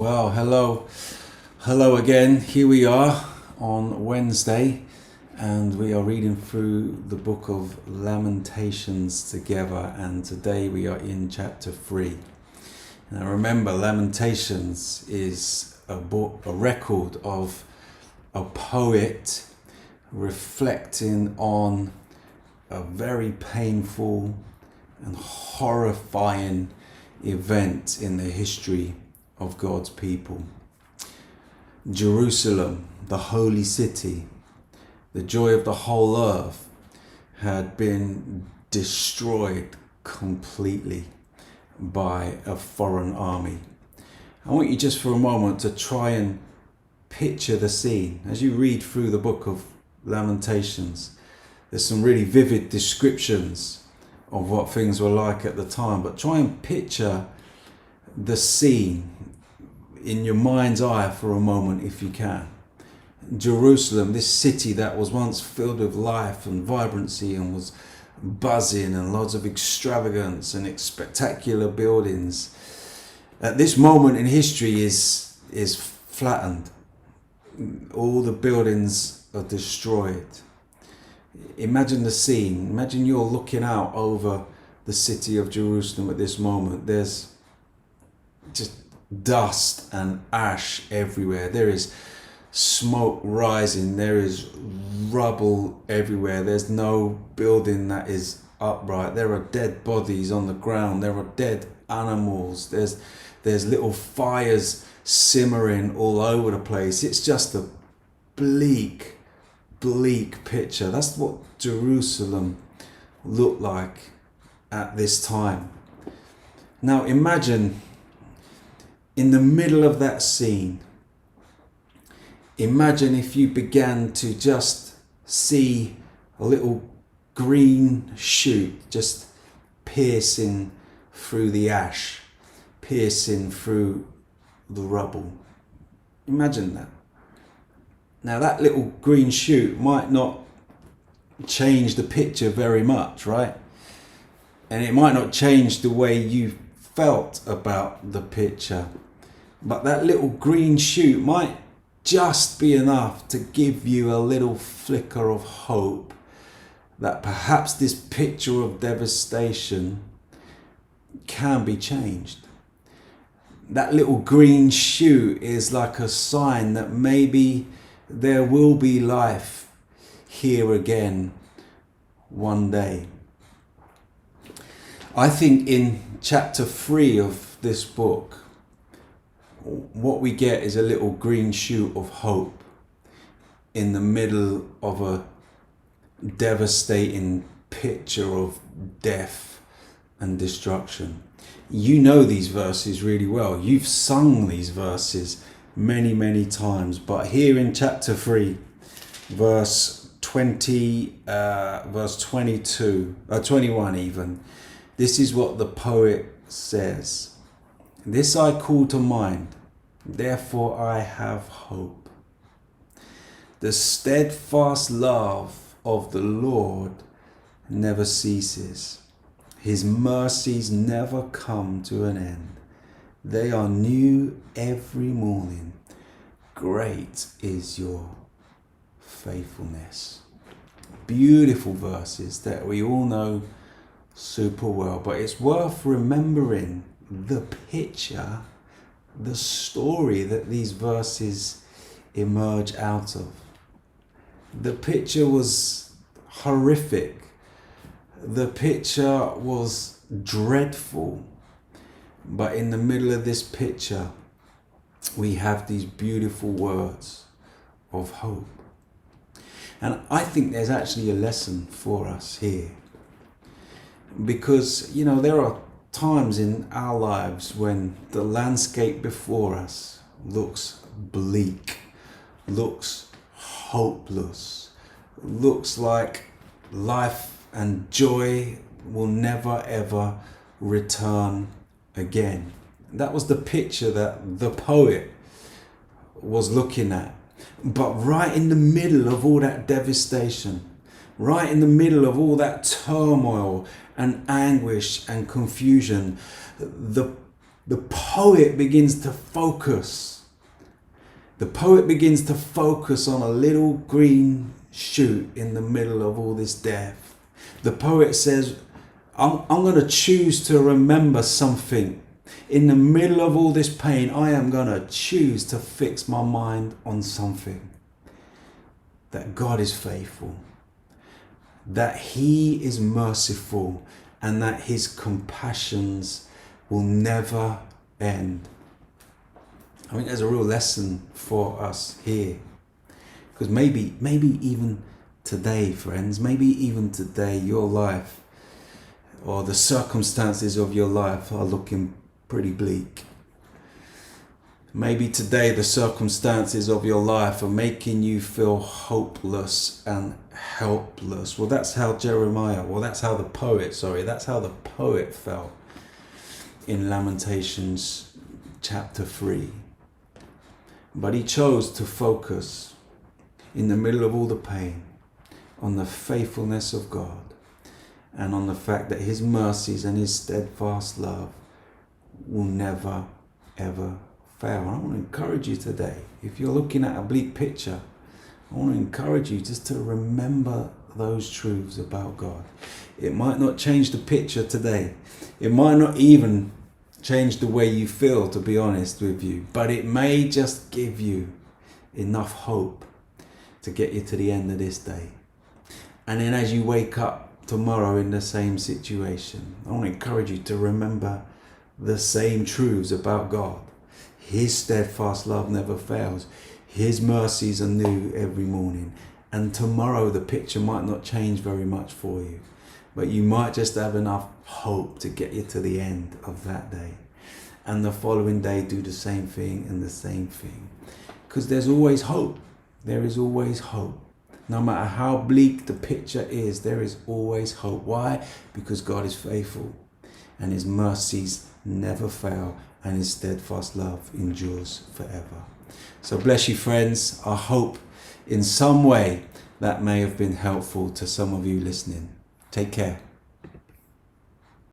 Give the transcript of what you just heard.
Well, hello again. Here we are on Wednesday, and we are reading through the book of Lamentations together. And today we are in chapter 3. Now, remember, Lamentations is a record of a poet reflecting on a very painful and horrifying event in the history of God's people. Jerusalem, the holy city, the joy of the whole earth, had been destroyed completely by a foreign army. I want you just for a moment to try and picture the scene. As you read through the book of Lamentations, there's some really vivid descriptions of what things were like at the time, but try and picture the scene in your mind's eye for a moment if you can. Jerusalem, this city that was once filled with life and vibrancy and was buzzing and lots of extravagance and spectacular buildings, at this moment in history is flattened. All the buildings are destroyed. Imagine the scene. Imagine you're looking out over the city of Jerusalem at this moment. There's just dust and ash everywhere. There is smoke rising. There is rubble everywhere. There's no building that is upright. There are dead bodies on the ground. There are dead animals. There's little fires simmering all over the place. It's just a bleak picture. That's what Jerusalem looked like at this time. Now imagine, in the middle of that scene, imagine if you began to just see a little green shoot just piercing through the ash, piercing through the rubble. Imagine that. Now that little green shoot might not change the picture very much, right? And it might not change the way you felt about the picture. But that little green shoot might just be enough to give you a little flicker of hope that perhaps this picture of devastation can be changed. That little green shoot is like a sign that maybe there will be life here again one day. I think in chapter 3 of this book, what we get is a little green shoot of hope in the middle of a devastating picture of death and destruction. You know these verses really well. You've sung these verses many times, but here in chapter 3, verse 20, verse 22, 21 even, this is what the poet says. This I call to mind, therefore I have hope. The steadfast love of the Lord never ceases. His mercies never come to an end. They are new every morning. Great is your faithfulness. Beautiful verses that we all know super well, but it's worth remembering the picture, the story that these verses emerge out of. The picture was horrific. The picture was dreadful. But in the middle of this picture, we have these beautiful words of hope. And I think there's actually a lesson for us here. Because, there are times in our lives when the landscape before us looks bleak, looks hopeless, looks like life and joy will never ever return again. That was the picture that the poet was looking at. But right in the middle of all that devastation, right in the middle of all that turmoil and anguish and confusion, the the poet begins to focus. The poet begins to focus on a little green shoot in the middle of all this death. The poet says, I'm going to choose to remember something. In the middle of all this pain, I am going to choose to fix my mind on something. That God is faithful, that He is merciful, and that His compassions will never end. I think there's a real lesson for us here. Because maybe even today, friends, maybe even today, your life or the circumstances of your life are looking pretty bleak. Maybe today the circumstances of your life are making you feel hopeless and helpless. Well, that's how that's how the poet felt in Lamentations chapter 3. But he chose to focus in the middle of all the pain on the faithfulness of God and on the fact that His mercies and His steadfast love will never, ever fail. And I want to encourage you today, if you're looking at a bleak picture, I want to encourage you just to remember those truths about God. It might not change the picture today. It might not even change the way you feel, to be honest with you, but it may just give you enough hope to get you to the end of this day. And then as you wake up tomorrow in the same situation, I want to encourage you to remember the same truths about God. His steadfast love never fails. His mercies are new every morning. And tomorrow the picture might not change very much for you, but you might just have enough hope to get you to the end of that day. And the following day do the same thing and the same thing. Because there's always hope. There is always hope. No matter how bleak the picture is, there is always hope. Why? Because God is faithful and His mercies never fail and His steadfast love endures forever. So bless you, friends. I hope in some way that may have been helpful to some of you listening. Take care.